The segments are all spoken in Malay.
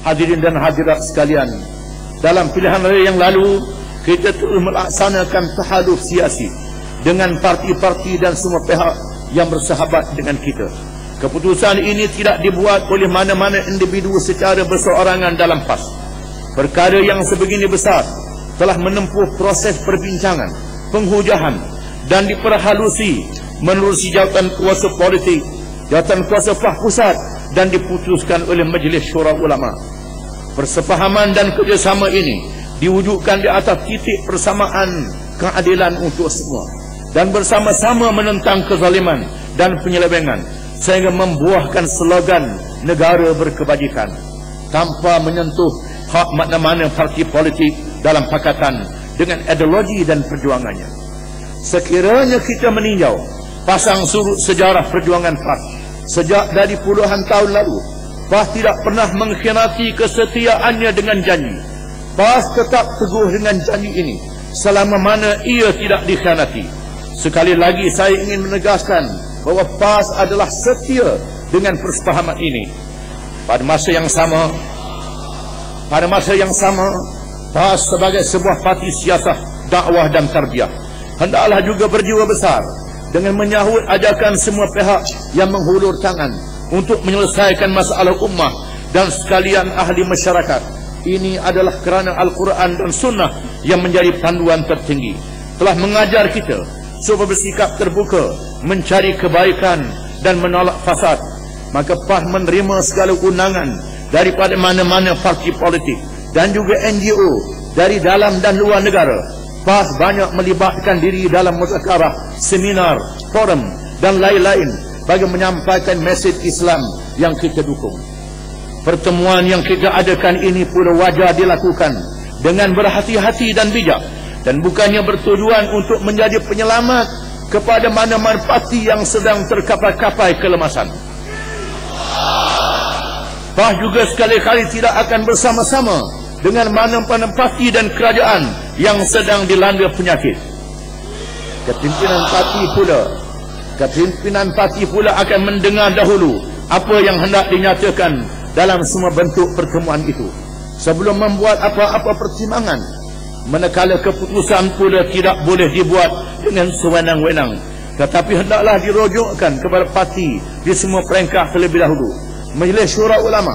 Hadirin dan hadirat sekalian, dalam pilihan raya yang lalu, kita terus melaksanakan tahaluf siasi dengan parti-parti dan semua pihak yang bersahabat dengan kita. Keputusan ini tidak dibuat oleh mana-mana individu secara berseorangan dalam PAS. Perkara yang sebegini besar telah menempuh proses perbincangan, penghujahan dan diperhalusi menerusi jawatan kuasa politik, jawatan kuasa PAS pusat dan diputuskan oleh Majlis Syura Ulama. Persefahaman dan kerjasama ini diwujudkan di atas titik persamaan keadilan untuk semua dan bersama-sama menentang kezaliman dan penyelewengan sehingga membuahkan slogan negara berkebajikan tanpa menyentuh hak mana-mana parti politik dalam pakatan dengan ideologi dan perjuangannya. Sekiranya kita meninjau pasang surut sejarah perjuangan PAS sejak dari puluhan tahun lalu, PAS tidak pernah mengkhianati kesetiaannya dengan janji. PAS tetap teguh dengan janji ini selama mana ia tidak dikhianati. Sekali lagi saya ingin menegaskan bahawa PAS adalah setia dengan persefahaman ini. Pada masa yang sama, PAS sebagai sebuah parti siasah, dakwah dan tarbiyah hendaklah juga berjiwa besar dengan menyahut ajakan semua pihak yang menghulur tangan untuk menyelesaikan masalah ummah dan sekalian ahli masyarakat. Ini adalah kerana Al-Quran dan Sunnah yang menjadi panduan tertinggi telah mengajar kita supaya bersikap terbuka, mencari kebaikan dan menolak fasad. Maka PAS menerima segala undangan daripada mana-mana parti politik dan juga NGO dari dalam dan luar negara. PAS banyak melibatkan diri dalam muzakarah, seminar, forum dan lain-lain bagi menyampaikan mesej Islam yang kita dukung. Pertemuan yang kita adakan ini pula wajar dilakukan dengan berhati-hati dan bijak dan bukannya bertujuan untuk menjadi penyelamat kepada mana-mana parti yang sedang terkapai-kapai kelemasan. PAS juga sekali-kali tidak akan bersama-sama dengan mana-mana parti dan kerajaan yang sedang dilanda penyakit. Kepimpinan parti pula akan mendengar dahulu apa yang hendak dinyatakan dalam semua bentuk pertemuan itu sebelum membuat apa-apa pertimbangan. Manakala keputusan pula tidak boleh dibuat dengan sewenang-wenang, tetapi hendaklah dirujukkan kepada parti di semua peringkat terlebih dahulu. Majlis Syura Ulama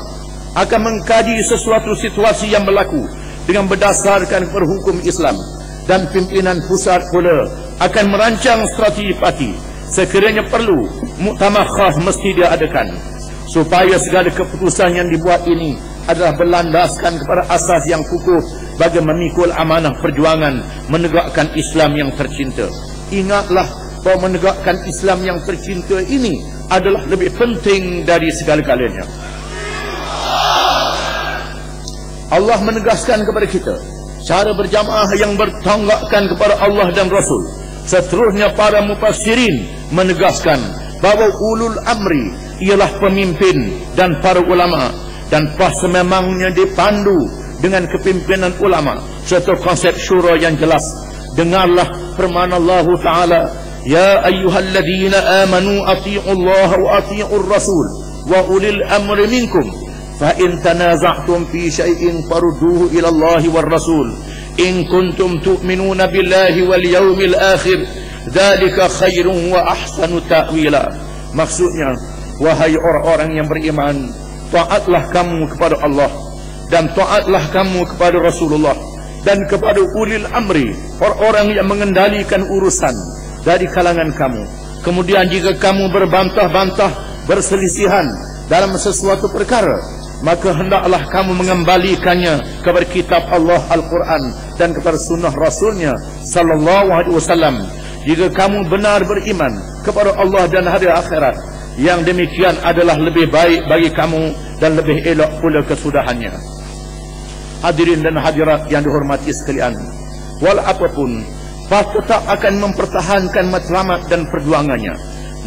akan mengkaji sesuatu situasi yang berlaku dengan berdasarkan perhukum Islam, dan pimpinan pusat pula akan merancang strategi parti. Sekiranya perlu, muktamar khas mesti diadakan supaya segala keputusan yang dibuat ini adalah berlandaskan kepada asas yang kukuh bagi memikul amanah perjuangan menegakkan Islam yang tercinta. Ingatlah bahawa menegakkan Islam yang tercinta ini adalah lebih penting dari segala-galanya. Allah menegaskan kepada kita cara berjamaah yang bertonggakkan kepada Allah dan Rasul. Seterusnya para mufassirin menegaskan bahawa ulul amri ialah pemimpin dan para ulama, dan PAS sememangnya dipandu dengan kepimpinan ulama serta konsep syura yang jelas. Dengarlah firman Allah Ta'ala, ya ayyuhalladzina amanu ati'ullaha wa ati'ur rasul wa ulil amri minkum fa in tanaza'tum fi syai'in farudduhu ila Allah war rasul in kuntum tu'minuna billahi wal yawmil akhir dzalika khairun wa ahsanu ta'wila. Maksudnya, wahai orang-orang yang beriman, taatlah kamu kepada Allah dan taatlah kamu kepada Rasulullah dan kepada ulil amri, orang-orang yang mengendalikan urusan dari kalangan kamu. Kemudian jika kamu berbantah-bantah, berselisihan dalam sesuatu perkara, maka hendaklah kamu mengembalikannya kepada kitab Allah Al-Quran dan kepada sunnah Rasulnya sallallahu alaihi wasallam. Jika kamu benar beriman kepada Allah dan hari akhirat, yang demikian adalah lebih baik bagi kamu dan lebih elok pula kesudahannya. Hadirin dan hadirat yang dihormati sekalian, walau apapun, PAS tetap akan mempertahankan matlamat dan perjuangannya.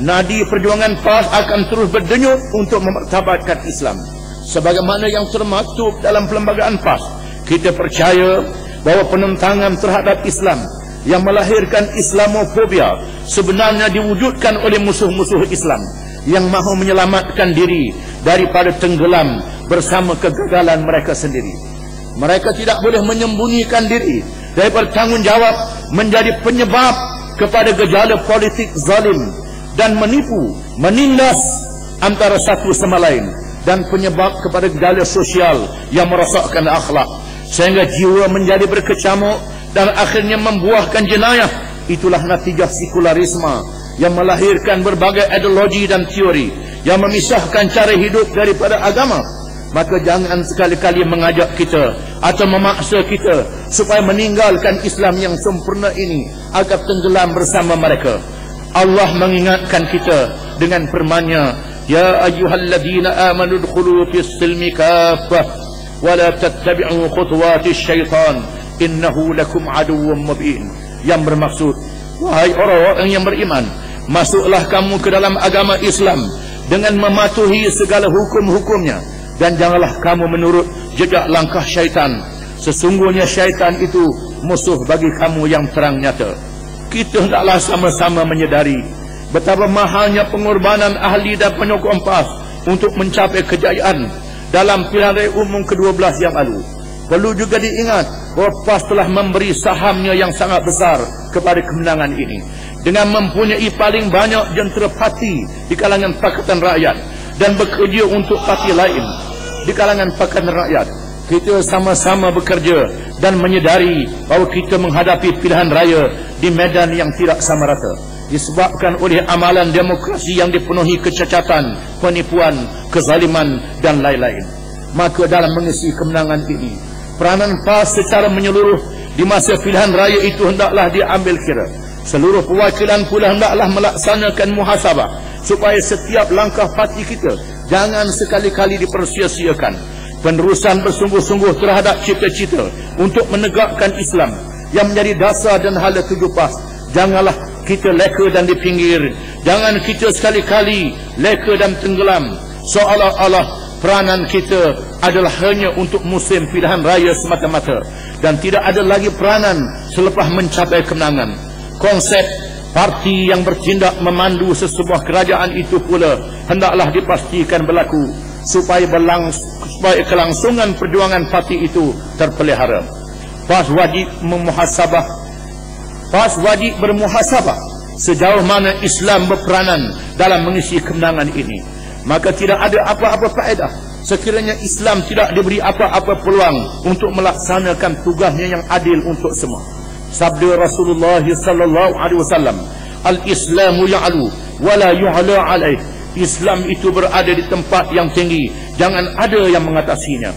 Nadi perjuangan PAS akan terus berdenyut untuk memartabatkan Islam sebagaimana yang termaktub dalam perlembagaan PAS. Kita percaya bahawa penentangan terhadap Islam yang melahirkan Islamofobia sebenarnya diwujudkan oleh musuh-musuh Islam yang mahu menyelamatkan diri daripada tenggelam bersama kegagalan mereka sendiri. Mereka tidak boleh menyembunyikan diri daripada tanggungjawab menjadi penyebab kepada gejala politik zalim dan menipu, menindas antara satu sama lain, dan penyebab kepada gejala sosial yang merosakkan akhlak sehingga jiwa menjadi berkecamuk dan akhirnya membuahkan jenayah. Itulah natijah sekularisme yang melahirkan berbagai ideologi dan teori yang memisahkan cara hidup daripada agama. Maka jangan sekali-kali mengajak kita atau memaksa kita supaya meninggalkan Islam yang sempurna ini agar tenggelam bersama mereka. Allah mengingatkan kita dengan firman-Nya, ya ayyuhalladzina amanu udkhulu fis silmi kaffah wa la tattabi'u khutuwatis syaitan innahu lakum aduwwum mubin. Yang bermaksud, wahai orang-orang yang beriman, masuklah kamu ke dalam agama Islam dengan mematuhi segala hukum-hukumnya, dan janganlah kamu menurut jejak langkah syaitan. Sesungguhnya syaitan itu musuh bagi kamu yang terang nyata. Kita hendaklah sama-sama menyedari betapa mahalnya pengorbanan ahli dan penyokong PAS untuk mencapai kejayaan dalam pilihan raya umum ke-12 yang lalu. Perlu juga diingat bahawa PAS telah memberi sahamnya yang sangat besar kepada kemenangan ini dengan mempunyai paling banyak jentera parti di kalangan Pakatan Rakyat dan bekerja untuk parti lain di kalangan Pakatan Rakyat. Kita sama-sama bekerja dan menyedari bahawa kita menghadapi pilihan raya di medan yang tidak sama rata, disebabkan oleh amalan demokrasi yang dipenuhi kecacatan, penipuan, kezaliman dan lain-lain. Maka dalam mengisi kemenangan ini, peranan PAS secara menyeluruh di masa pilihan raya itu hendaklah diambil kira. Seluruh perwakilan pula hendaklah melaksanakan muhasabah supaya setiap langkah parti kita jangan sekali-kali dipersia-siakan. Penerusan bersungguh-sungguh terhadap cita-cita untuk menegakkan Islam yang menjadi dasar dan hala tuju PAS. Janganlah kita leka dan dipinggir. Jangan kita sekali-kali leka dan tenggelam seolah-olah peranan kita adalah hanya untuk musim pilihan raya semata-mata dan tidak ada lagi peranan selepas mencapai kemenangan. Konsep parti yang bertindak memandu sesebuah kerajaan itu pula hendaklah dipastikan berlaku supaya kelangsungan perjuangan parti itu terpelihara. PAS wajib memuhasabah. PAS wajib bermuhasabah sejauh mana Islam berperanan dalam mengisi kemenangan ini. Maka tidak ada apa-apa faedah sekiranya Islam tidak diberi apa-apa peluang untuk melaksanakan tugasnya yang adil untuk semua. Sabda Rasulullah sallallahu alaihi wasallam, al-Islamu ya'lu wa la yu'la alaih. Islam itu berada di tempat yang tinggi, jangan ada yang mengatasinya.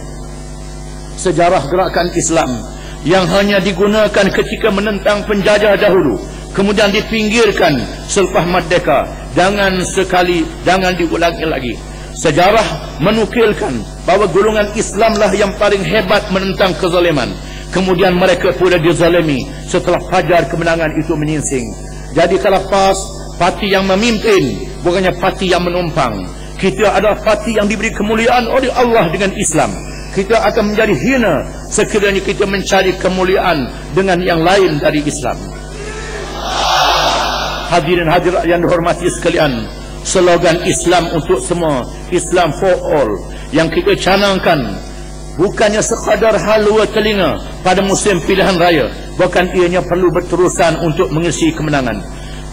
Sejarah gerakan Islam yang hanya digunakan ketika menentang penjajah dahulu, kemudian dipinggirkan selepas merdeka, jangan diulangi lagi. Sejarah menukilkan bahawa golongan Islamlah yang paling hebat menentang kezaliman, kemudian mereka pula dizalimi setelah fajar kemenangan itu menyingsing. Jadi kalau PAS parti yang memimpin, bukannya parti yang menumpang. Kita adalah parti yang diberi kemuliaan oleh Allah dengan Islam. Kita akan menjadi hina sekiranya kita mencari kemuliaan dengan yang lain dari Islam. Hadirin hadirat yang dihormati sekalian, slogan Islam untuk semua, Islam for all, yang kita canangkan bukannya sekadar halwa telinga pada musim pilihan raya, bahkan ianya perlu berterusan untuk mengisi kemenangan.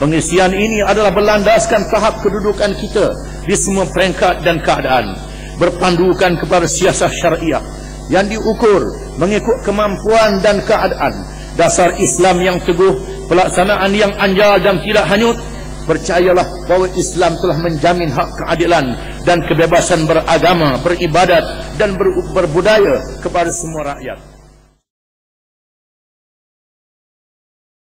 Pengisian ini adalah berlandaskan tahap kedudukan kita di semua peringkat dan keadaan, berpandukan kepada siasat syariah yang diukur mengikut kemampuan dan keadaan. Dasar Islam yang teguh, pelaksanaan yang anjal dan tidak hanyut. Percayalah bahawa Islam telah menjamin hak keadilan dan kebebasan beragama, beribadat dan berbudaya kepada semua rakyat.